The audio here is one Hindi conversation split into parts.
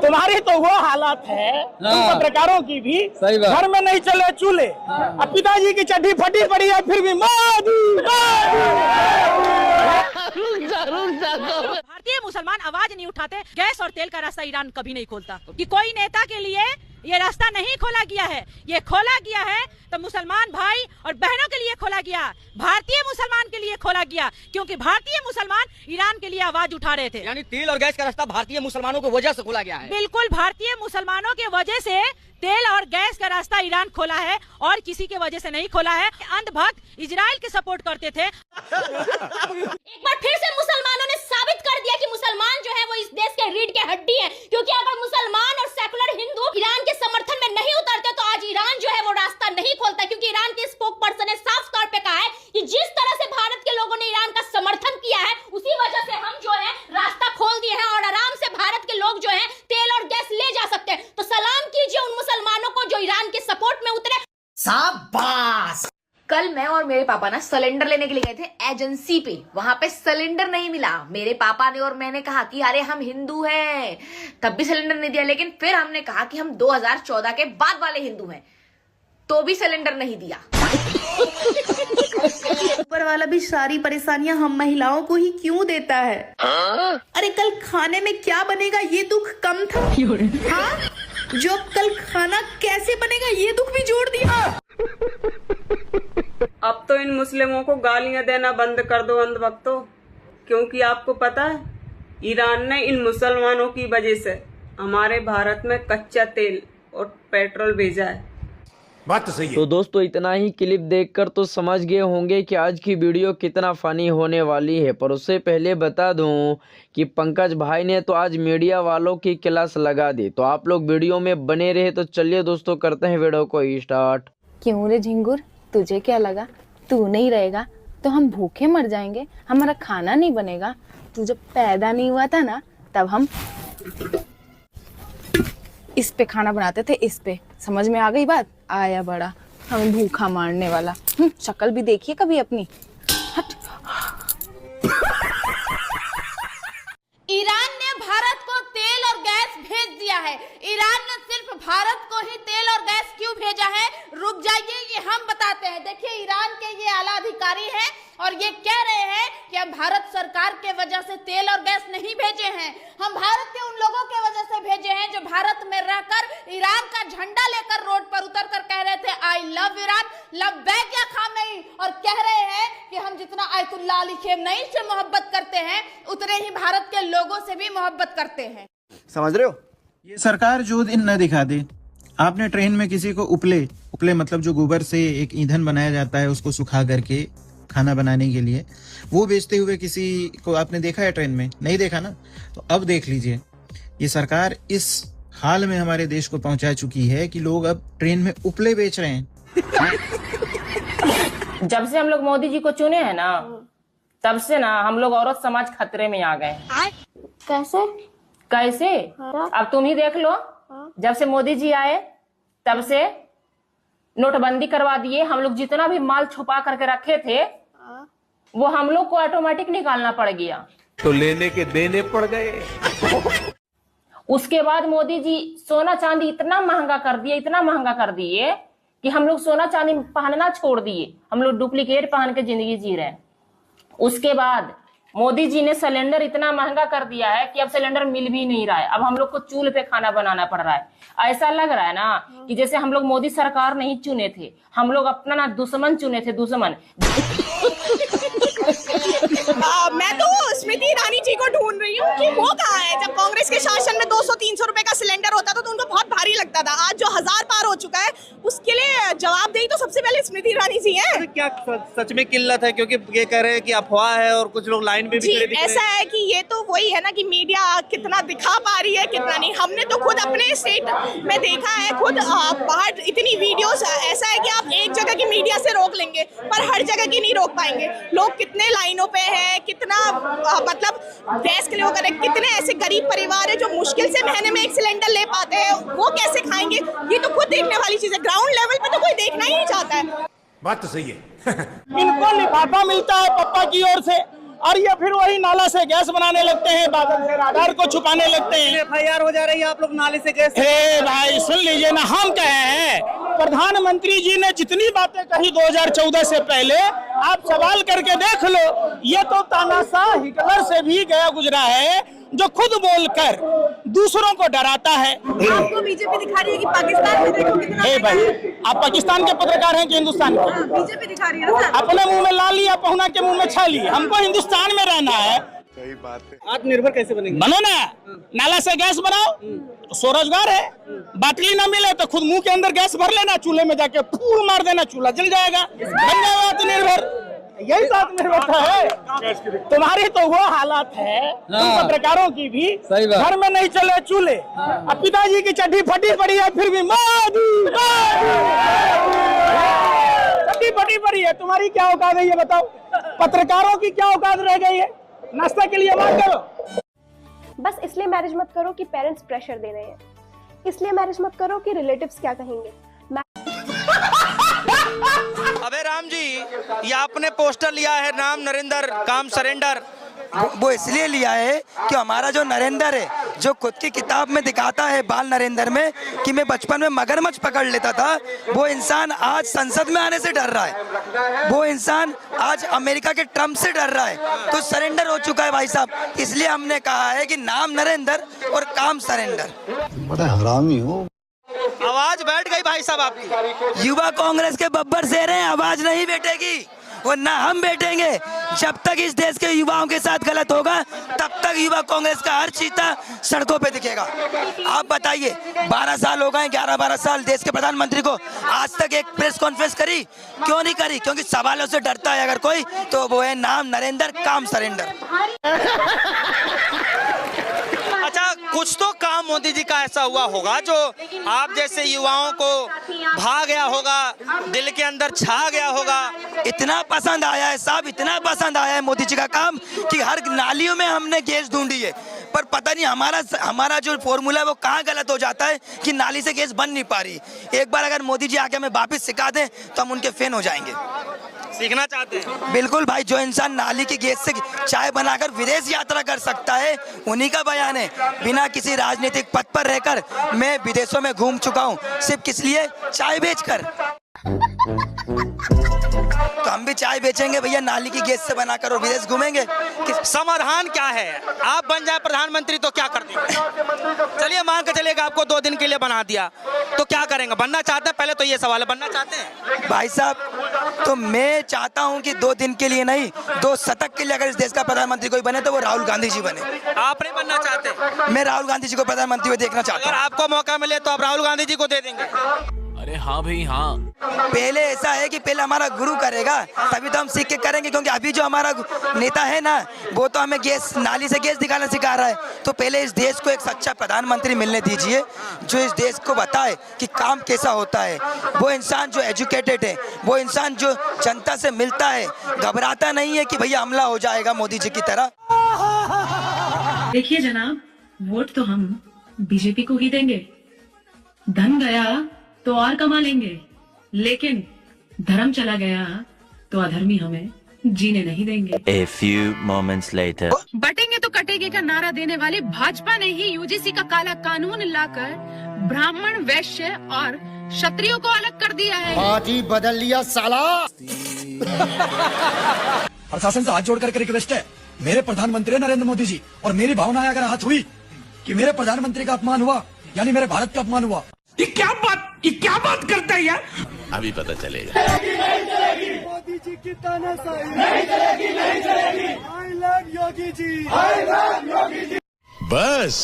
तुम्हारी तो वो हालत है, तुम पत्रकारों की भी, घर में नहीं चले चूल्हे, अब पिताजी की चड्डी फटी पड़ी है फिर भी भारतीय मुसलमान आवाज नहीं उठाते। गैस और तेल का रास्ता ईरान कभी नहीं खोलता कि कोई नेता के लिए ये रास्ता नहीं खोला गया है। ये खोला गया है तो मुसलमान भाई और बहनों के लिए खोला गया, भारतीय मुसलमान के लिए खोला गया, क्योंकि भारतीय मुसलमान ईरान के लिए आवाज उठा रहे थे। यानी तेल और गैस का रास्ता भारतीय मुसलमानों की वजह से खोला गया है। बिल्कुल, भारतीय मुसलमानों के वजह से तेल और गैस का रास्ता ईरान खोला है और किसी के वजह से नहीं खोला है। अंधभक्त इजराइल के सपोर्ट करते थे। एक बार फिर से मुसलमानों ने साबित कर दिया कि मुसलमान जो है वो इस देश के रीढ़ की हड्डी है, क्योंकि अगर मुसलमान और सेकुलर हिंदू ईरान के समर्थन में नहीं उतरते तो आज ईरान जो है वो रास्ता नहीं खोलता, क्योंकि ईरान के स्पोक पर्सन ने साफ तौर पे कहा है कि जिस तरह से भारत के लोगों ने ईरान का समर्थन किया है उसी वजह से हम जो है रास्ता खोल दिए हैं और आराम से भारत के लोग जो है तेल और गैस ले जा सकते हैं। तो सलाम कीजिए उन मुसलमानों को जो ईरान के सपोर्ट में उतरे। शाबाश। कल मैं और मेरे पापा ना सिलेंडर लेने के लिए गए थे एजेंसी पे, वहां पे सिलेंडर नहीं मिला। मेरे पापा ने और मैंने कहा कि अरे हम हिंदू हैं, तब भी सिलेंडर नहीं दिया। लेकिन फिर हमने कहा कि हम 2014 के बाद वाले हिंदू हैं, तो भी सिलेंडर नहीं दिया। ऊपर वाला भी सारी परेशानियां हम महिलाओं को ही क्यों देता है? अरे कल खाने में क्या बनेगा ये दुख कम था? हाँ? जो कल खाना कैसे बनेगा ये दुख भी जोड़ दिया। अब तो इन मुस्लिमों को गालियां देना बंद कर दो अंधभक्तों, क्योंकि आपको पता है ईरान ने इन मुसलमानों की वजह से हमारे भारत में कच्चा तेल और पेट्रोल भेजा है। बात तो सही है। तो दोस्तों इतना ही क्लिप देखकर तो समझ गए होंगे कि आज की वीडियो कितना फनी होने वाली है। पर उससे पहले बता दूं कि पंकज भाई ने तो आज मीडिया वालों की क्लास लगा दी। तो आप लोग वीडियो में बने रहे। तो चलिए दोस्तों करते हैं वीडियो को स्टार्ट। क्यों रे झिंगुर, तुझे क्या लगा तू नहीं रहेगा तो हम भूखे मर जाएंगे, हमारा खाना नहीं बनेगा? तू जब पैदा नहीं हुआ था ना तब हम इस पे खाना बनाते थे, इस पे। समझ में आ गई बात? आया बड़ा हमें भूखा मारने वाला। शक्ल भी देखिए कभी अपनी। हट। ईरान ने भारत को तेल और गैस भेज दिया है। ईरान ने सिर्फ भारत को ही तेल और गैस क्यों भेजा है, रुक जाइए, ये हम बताते हैं। देखिए ईरान के ये आला अधिकारी हैं और ये कह रहे हैं कि हम भारत सरकार के वजह से तेल और गैस नहीं भेजे हैं, हम भारत के उन लोगों के वजह से भेजे हैं जो भारत में रहकर ईरान का झंडा लेकर रोड पर उतर कर कह रहे थे I love Iran, love back या खामेनी, और कह रहे हैं कि हम जितना आयतुल्लाह अली खamenei से मोहब्बत करते हैं उतने ही भारत के लोगों से भी मोहब्बत करते हैं। समझ रहे हो? ये सरकार जो दिन न दिखा दे। आपने ट्रेन में किसी को उपले मतलब जो गोबर से एक ईंधन बनाया जाता है उसको सुखा करके खाना बनाने के लिए, वो बेचते हुए किसी को आपने देखा है ट्रेन में? नहीं देखा ना? तो अब देख लीजिए, ये सरकार इस हाल में हमारे देश को पहुंचा चुकी है कि लोग अब ट्रेन में उपले बेच रहे हैं। जब से हम लोग मोदी जी को चुने हैं ना, तब से ना हम लोग औरत समाज खतरे में आ गए। कैसे कैसे? अब तुम ही देख लो, जब से मोदी जी आए तब से नोटबंदी करवा दिए। हम लोग जितना भी माल छुपा करके रखे थे वो हम लोग को ऑटोमेटिक निकालना पड़ गया, तो लेने के देने पड़ गए। उसके बाद मोदी जी सोना चांदी इतना महंगा कर दिए कि हम लोग सोना चांदी पहनना छोड़ दिए, हम लोग डुप्लीकेट पहन के जिंदगी जी रहे हैं। उसके बाद मोदी जी ने सिलेंडर इतना महंगा कर दिया है कि अब सिलेंडर मिल भी नहीं रहा है, अब हम लोग को चूल्हे पे खाना बनाना पड़ रहा है। ऐसा लग रहा है ना कि जैसे हम लोग मोदी सरकार नहीं चुने थे, हम लोग अपना ना दुश्मन चुने थे, दुश्मन। मैं तो स्मृति ईरानी जी को ढूंढ रही हूँ कि वो कहाँ है। जब कांग्रेस के शासन में 200-300 रुपए का सिलेंडर होता था तो उनको बहुत भारी लगता था, आज जो 1000 पार हो चुका है उसके लिए जवाबदेही तो सबसे पहले स्मृति ईरानी जी है। क्या सच में किल्लत है? क्योंकि ये कह रहे हैं कि अफवाह है और कुछ लोग लाइन में भी खड़े दिख रहे हैं। ऐसा है कि ये तो वही है ना कि मीडिया कितना दिखा पा रही है कितना नहीं। हमने तो खुद अपने स्टेट में देखा है, खुद बाहर इतनी वीडियोस, ऐसा है कि आप एक जगह की मीडिया से रोक लेंगे पर हर जगह की नहीं रोक पाएंगे। लोग कितने लाइनों पे है, कितना मतलब गैस के लिए होकर, कितने ऐसे गरीब परिवार है जो मुश्किल से महीने में एक सिलेंडर ले पाते हैं, वो कैसे खाएंगे, ये तो खुद देखने वाली चीज है। ग्राउंड लेवल पे तो कोई देखना ही नहीं चाहता है। बात तो सही है। इनको लिफाफा मिलता है पापा की ओर से, और ये फिर वही नाला से गैस बनाने लगते हैं, बादल से राडार को छुपाने लगते हैं। FIR हो जा रही है, आप लोग नाले से गैस। हे भाई सुन लीजिए ना, हम कहे हैं प्रधानमंत्री जी ने जितनी बातें कही 2014 से पहले, आप सवाल करके देख लो। ये तो तानाशाह हिटलर से भी गया गुजरा है, जो खुद बोलकर दूसरों को डराता है। आपको बीजेपी दिखा रही है कि पाकिस्तान में देखो कितना। हे भाई, आप पाकिस्तान के पत्रकार हैं कि हिंदुस्तान के? बीजेपी दिखा रही है ना। अपने मुंह में ला लिया, पहुना के मुंह में छाली। हमको हिंदुस्तान में रहना है। सही बात है। आत्मनिर्भर कैसे बनेंगे? बनो ना, नाला से गैस बनाओ, स्वरोजगार है। बाटली ना मिले तो खुद मुंह के अंदर गैस भर लेना, चूल्हे में जाके फूल मार देना, चूल्हा जल जाएगा। बन जाओ आत्मनिर्भर। यही तो आत्मनिर्भरता है। तुम्हारी तो वो हालत है, तुम पत्रकारों की भी घर में नहीं चले चूल्हे, अब पिताजी की चड्डी फटी पड़ी है फिर भी मोदी चड्डी फटी पड़ी है। तुम्हारी क्या औकात है ये बताओ? पत्रकारों की क्या औकात रह गई है? नाश्ता के लिए मांग करो। बस इसलिए मैरिज मत करो कि पेरेंट्स प्रेशर दे रहे हैं, इसलिए मैरिज मत करो कि रिलेटिव्स क्या कहेंगे। अबे राम जी, ये आपने पोस्टर लिया है नाम नरेंद्र काम सरेंडर, वो इसलिए लिया है कि हमारा जो नरेंद्र है, जो खुद की किताब में दिखाता है बाल नरेंद्र में कि मैं बचपन में मगरमच्छ पकड़ लेता था, वो इंसान आज संसद में आने से डर रहा है। वो इंसान आज अमेरिका के ट्रम्प से डर रहा है, तो सरेंडर हो चुका है भाई साहब। इसलिए हमने कहा है कि नाम नरेंद्र और काम सरेंडर। बड़ा हरामी हो। आवाज बैठ गई भाई साहब आपकी। युवा कांग्रेस के बब्बर शेर हैं, आवाज नहीं बैठेगी, वरना हम बैठेंगे। जब तक इस देश के युवाओं के साथ गलत होगा, तब तक युवा कांग्रेस का हर चीता सड़कों पे दिखेगा। आप बताइए, 12 साल हो गए, 11-12 साल देश के प्रधानमंत्री को आज तक एक प्रेस कॉन्फ्रेंस करी? क्यों नहीं करी? क्योंकि सवालों से डरता है अगर कोई, तो वो है नाम नरेंद्र काम सरेंडर। अच्छा, कुछ तो काम मोदी जी का ऐसा हुआ होगा जो आप जैसे युवाओं को भा गया होगा, दिल के अंदर छा गया होगा। इतना पसंद आया है साहब, इतना पसंद आया है मोदी जी का काम कि हर नालियों में हमने गैस ढूंढी है, पर पता नहीं हमारा जो फॉर्मूला है वो कहाँ गलत हो जाता है कि नाली से गैस बन नहीं पा रही। एक बार अगर मोदी जी आके हमें वापस सिखा दें तो हम उनके फैन हो जाएंगे। सीखना चाहते हैं? बिल्कुल भाई, जो इंसान नाली की गैस से चाय बनाकर विदेश यात्रा कर सकता है, उन्हीं का बयान है। बिना किसी राजनीतिक पद पर रहकर मैं विदेशों में घूम चुका हूँ, सिर्फ किस लिए? चाय बेचकर। तो हम भी चाय बेचेंगे भैया, नाली की गैस से बनाकर, और विदेश घूमेंगे। समाधान क्या है? आप बन जाए प्रधानमंत्री तो क्या कर देंगे? चलिए मान के चलिएगा आपको 2 दिन के लिए बना दिया, तो क्या करेंगे? बनना चाहते हैं? पहले तो ये सवाल है, बनना चाहते हैं? भाई साहब, तो मैं चाहता हूं कि 2 दिन के लिए नहीं, 2 शतक के लिए अगर इस देश का प्रधानमंत्री कोई बने तो वो राहुल गांधी जी बने। आप नहीं बनना चाहते? मैं राहुल गांधी जी को प्रधानमंत्री देखना चाहता हूँ। अगर आपको मौका मिले तो आप राहुल गांधी जी को दे देंगे? अरे हाँ भाई हाँ। पहले ऐसा है कि पहले हमारा गुरु करेगा, तभी तो हम सीख के करेंगे। क्योंकि अभी जो हमारा नेता है ना, वो तो हमें गैस, नाली से गैस निकालना सिखा रहा है। तो पहले इस देश को एक सच्चा प्रधानमंत्री मिलने दीजिए, जो इस देश को बताए कि काम कैसा होता है। वो इंसान जो एजुकेटेड है, वो इंसान जो जनता से मिलता है, घबराता नहीं है कि भैया हमला हो जाएगा मोदी जी की तरह। देखिए जनाब, वोट तो हम बीजेपी को ही देंगे। धन गया तो और कमा लेंगे, लेकिन धर्म चला गया तो अधर्मी हमें जीने नहीं देंगे। A few moments later. बटेंगे तो कटेंगे का नारा देने वाले भाजपा ने ही यूजीसी का काला कानून लाकर ब्राह्मण, वैश्य और क्षत्रियों को अलग कर दिया है। पार्टी बदल लिया साला। प्रशासन से हाथ जोड़ करके रिक्वेस्ट है, मेरे प्रधानमंत्री नरेंद्र मोदी जी, और मेरी भावनाएं अगर हाथ हुई कि मेरे प्रधानमंत्री का अपमान हुआ, यानी मेरे भारत का अपमान हुआ, ये क्या बात करता है यार? अभी पता चलेगा। मोदी जी की तानाशाही नहीं चलेगी, नहीं चलेगी। I love Yogi ji, I love Yogi ji. बस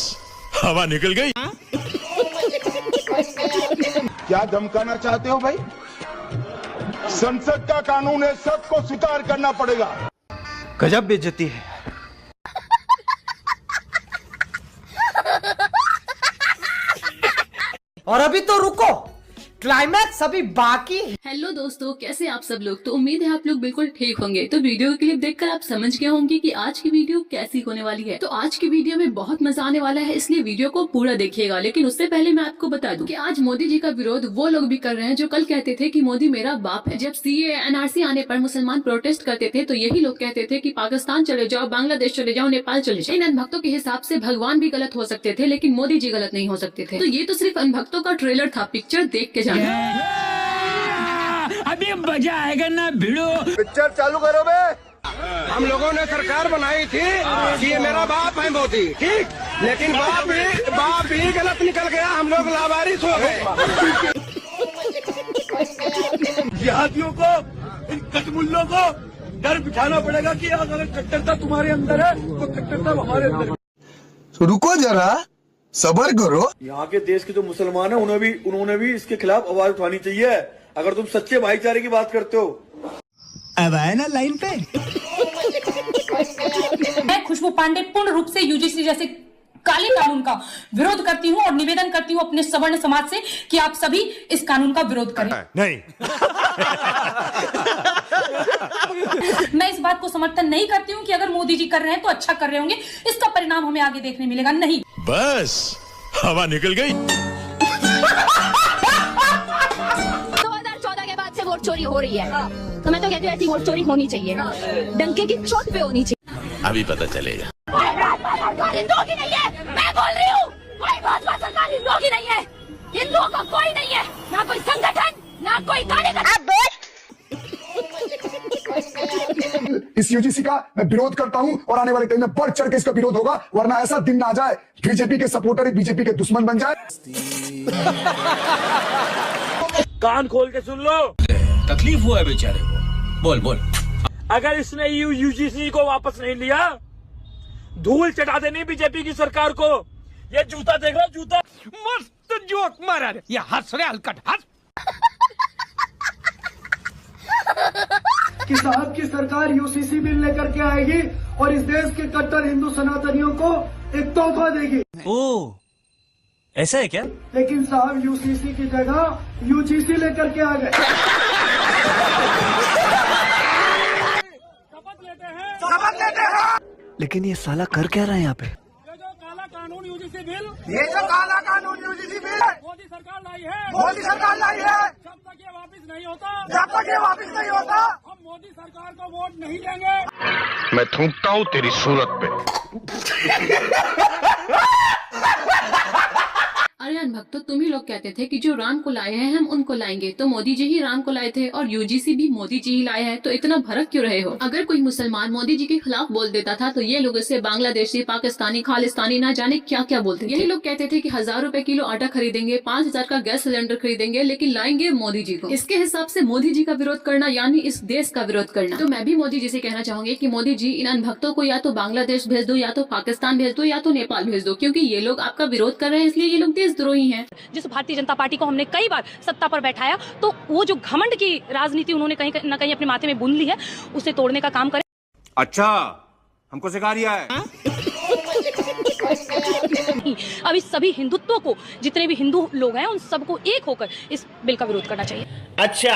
हवा निकल गई। क्या धमकाना चाहते हो भाई? संसद का कानून है, सबको स्वीकार करना पड़ेगा। गजब बेइज्जती है। और अभी तो रुको, क्लाइमैक्स अभी बाकी है। हेलो दोस्तों, कैसे आप सब लोग। तो उम्मीद है आप लोग बिल्कुल ठीक होंगे। तो वीडियो के क्लिप देखकर आप समझ गए होंगे कि आज की वीडियो कैसी होने वाली है। तो आज की वीडियो में बहुत मजा आने वाला है, इसलिए वीडियो को पूरा देखिएगा। लेकिन उससे पहले मैं आपको बता दूं कि आज मोदी जी का विरोध वो लोग भी कर रहे हैं जो कल कहते थे कि मोदी मेरा बाप है। जब CAA NRC आने पर मुसलमान प्रोटेस्ट करते थे तो यही लोग कहते थे कि पाकिस्तान चले जाओ, बांग्लादेश चले जाओ, नेपाल चले जाओ। इन अनभक्तों के हिसाब से भगवान भी गलत हो सकते थे, लेकिन मोदी जी गलत नहीं हो सकते थे। तो ये तो सिर्फ अनभक्तों का ट्रेलर था, पिक्चर देख के जाना। अभी मजा आएगा ना भिड़ो। पिक्चर चालू करो बे। हम लोगों ने सरकार बनाई थी कि ये मेरा बाप है मोदी, ठीक, लेकिन बाप भी गलत निकल गया, हम लोग लावारिस हो गए। जिहादियों को, इन कटमुल्लों को डर बिठाना पड़ेगा कि अगर कट्टरता तुम्हारे अंदर है तो कट्टरता हमारे अंदर है। रुको जरा, सबर करो। यहाँ के देश के जो मुसलमान है उन्होंने भी इसके खिलाफ आवाज उठानी चाहिए। अगर तुम सच्चे भाईचारे की बात करते हो। अब आए ना लाइन पे। मैं खुशबू पांडे पूर्ण रूप से UGC जैसे काले कानून का विरोध करती हूँ और निवेदन करती हूँ अपने सवर्ण समाज से कि आप सभी इस कानून का विरोध करें। नहीं। मैं इस बात को समर्थन नहीं करती हूँ कि अगर मोदी जी कर रहे हैं तो अच्छा कर रहे होंगे, इसका परिणाम हमें आगे देखने मिलेगा। नहीं, बस हवा निकल गई। 2014 के बाद से वोट चोरी हो रही है, तो मैं तो कहती हूँ ऐसी वोट चोरी होनी चाहिए, डंके की चोट पे होनी चाहिए। अभी पता चलेगा। हिंदुओं नहीं है, मैं बोल रही हूँ, कोई भाजपा सरकार हिंदुओं की नहीं है, हिंदुओं का कोई नहीं है, ना कोई संगठन, ना कोई कार्यकर्ता। इस UGC का मैं विरोध करता हूं और आने वाले टाइम में बढ़ चढ़ के इसका विरोध होगा, वरना ऐसा दिन ना आ जाए बीजेपी के सपोर्टर बीजेपी के दुश्मन बन जाए। कान खोल के सुन लो। तकलीफ हुआ है बेचारे को। बोल। अगर इसने UGC को वापस नहीं लिया, धूल चटा देनी बीजेपी की सरकार को। ये जूता देख रहा, जूता मस्त जोक मारा रे। ये हंस रहे हलकट, हंस। कि साहब की सरकार UCC बिल लेकर के आएगी और इस देश के कट्टर हिंदू सनातनियों को एक तोहफा देगी। ओह, ऐसा है क्या? लेकिन साहब UCC की जगह UGC लेकर के आ गए। शपथ लेते हैं। लेकिन ये साला कर क्या रहा है यहाँ पे? ये जो काला कानून UGC बिल, मोदी सरकार लाई है। जब तक ये वापस नहीं होता, हम मोदी सरकार को वोट नहीं देंगे। मैं थूकता हूँ तेरी सूरत पे। अरे अनभक्तों, तुम ही लोग कहते थे कि जो राम को लाए हैं हम उनको लाएंगे, तो मोदी जी ही राम को लाए थे और UGC भी मोदी जी ही लाए हैं, तो इतना भड़क क्यों रहे हो? अगर कोई मुसलमान मोदी जी के खिलाफ बोल देता था तो ये लोग इसे बांग्लादेशी, पाकिस्तानी, खालिस्तानी ना जाने क्या क्या बोलते थे। यही लोग कहते थे कि 1000 रुपए किलो आटा खरीदेंगे, 5000 का गैस सिलेंडर खरीदेंगे, लेकिन लाएंगे मोदी जी को। इसके हिसाब से मोदी जी का विरोध करना यानी इस देश का विरोध करना। तो मैं भी मोदी जी से कहना चाहूंगी कि मोदी जी इन अनभक्तों को या तो बांग्लादेश भेज दो, या तो पाकिस्तान भेज दो, या तो नेपाल भेज दो, क्योंकि ये लोग आपका विरोध कर रहे हैं, इसलिए ये लोग देशद्रोही हैं। जिस भारतीय जनता पार्टी को हमने कई बार सत्ता पर बैठाया, तो वो जो घमंड की राजनीति उन्होंने कहीं न कहीं अपने माथे में बुन ली है, उसे तोड़ने का काम करें। अच्छा, हमको सिखा रिया है। अभी सभी हिंदुत्व को, जितने भी हिंदू लोग हैं, उन सबको एक होकर इस बिल का विरोध करना चाहिए। अच्छा।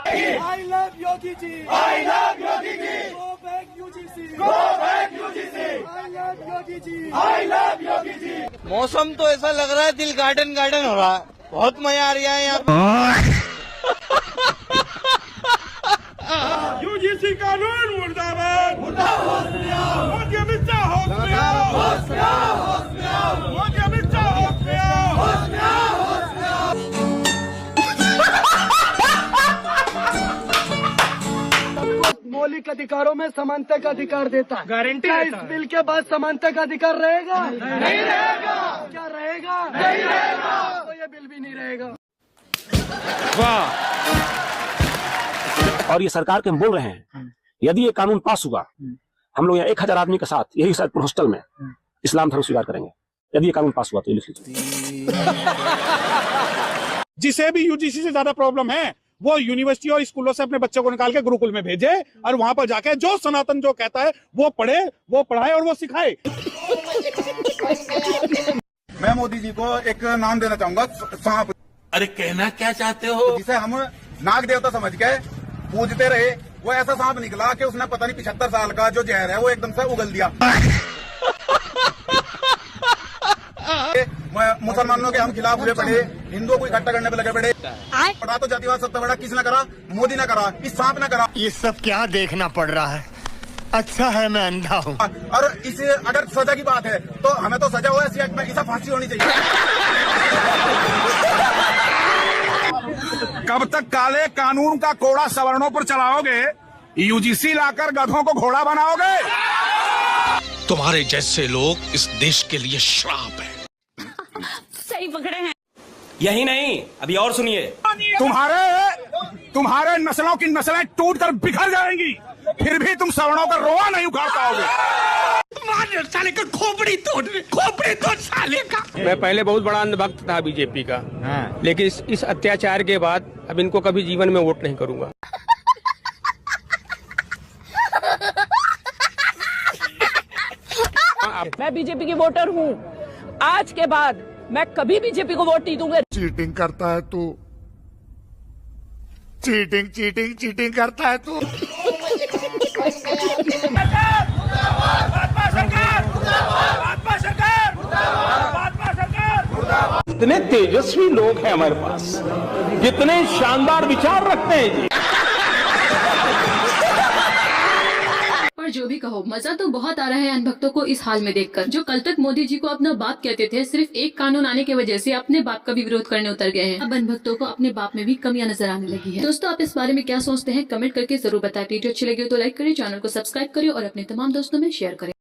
I love Yogi ji. I love Yogi ji. Go back UGC. Go back UGC. I love Yogi ji. I love Yogi ji. मौसम तो ऐसा लग रहा है दिल गार्डन हो रहा है, बहुत मजा आ रहा है यहाँ पे। UGC कानून मुर्दाबाद। मोदी अमित शाह मोदी अमित शाह मौलिक अधिकारों में समानता का अधिकार देता है। गारंटी इस बिल के बाद समानता का अधिकार रहेगा? नहीं रहेगा। क्या रहेगा? नहीं रहेगा। तो ये बिल भी नहीं रहेगा। वाह। और ये सरकार के हम बोल रहे हैं, यदि ये कानून पास हुआ, हम लोग यहाँ 1000 आदमी के साथ यही सैदपुर हॉस्टल में इस्लाम धर्म स्वीकार करेंगे। यदि ये कानून पास हुआ तो ये लिख लीजिए। जिसे भी UGC से ज्यादा प्रॉब्लम है, वो यूनिवर्सिटी और स्कूलों से अपने बच्चों को निकाल के गुरुकुल में भेजे और वहां पर जाके जो सनातन जो कहता है वो पढ़े, वो पढ़ाए और वो सिखाए। मैं मोदी जी को एक नाम देना चाहूंगा, सांप। अरे कहना क्या चाहते हो? जिसे हम नाग देवता समझ के पूजते रहे, वो ऐसा सांप निकला कि उसने पता नहीं 75 साल का जो जहर है वो एकदम से उगल दिया। मुसलमानों के हम खिलाफ हुए पड़े, हिंदुओं को इकट्ठा करने पे लगे पड़े। पड़ा तो जातिवाद सबसे बड़ा किसने करा? मोदी ने करा, इस सांप ने करा। ये सब क्या देखना पड़ रहा है? अच्छा है मैं अंधा हूँ। और इस अगर सजा की बात है तो हमें तो सजा हुआ है, एक्ट में इसे फांसी होनी चाहिए। कब तक काले कानून का कोड़ा सवर्णों पर चलाओगे? यूजीसी लाकर गधों को घोड़ा बनाओगे? तुम्हारे जैसे लोग इस देश के लिए श्राप है। सही पकड़े हैं। यही नहीं, अभी और सुनिए। तुम्हारे नस्लों की नस्लें टूट कर बिखर जाएंगी, फिर भी तुम सवर्णों का रोआ नहीं उखाड़ पाओगे। साले का खोपड़ी तोड़ साले का। मैं पहले बहुत बड़ा अंधभक्त था बीजेपी का, लेकिन इस अत्याचार के बाद अब इनको कभी जीवन में वोट नहीं करूंगा। मैं बीजेपी की वोटर हूँ। आज के बाद मैं कभी बीजेपी को वोट नहीं दूंगा। चीटिंग करता है तू, चीटिंग करता है तू। इतने तेजस्वी लोग हैं हमारे पास, कितने शानदार विचार रखते हैं जी। पर जो भी कहो, मजा तो बहुत आ रहा है अनभक्तों को इस हाल में देखकर। जो कल तक मोदी जी को अपना बाप कहते थे, सिर्फ एक कानून आने की वजह से अपने बाप का भी विरोध करने उतर गए हैं। अब अनभक्तों को अपने बाप में भी कमियां नजर आने लगी है। दोस्तों, आप इस बारे में क्या सोचते हैं? कमेंट करके जरूर बताएं। वीडियो अच्छी लगी हो तो लाइक करें, चैनल को सब्सक्राइब करें और अपने तमाम दोस्तों में शेयर करें।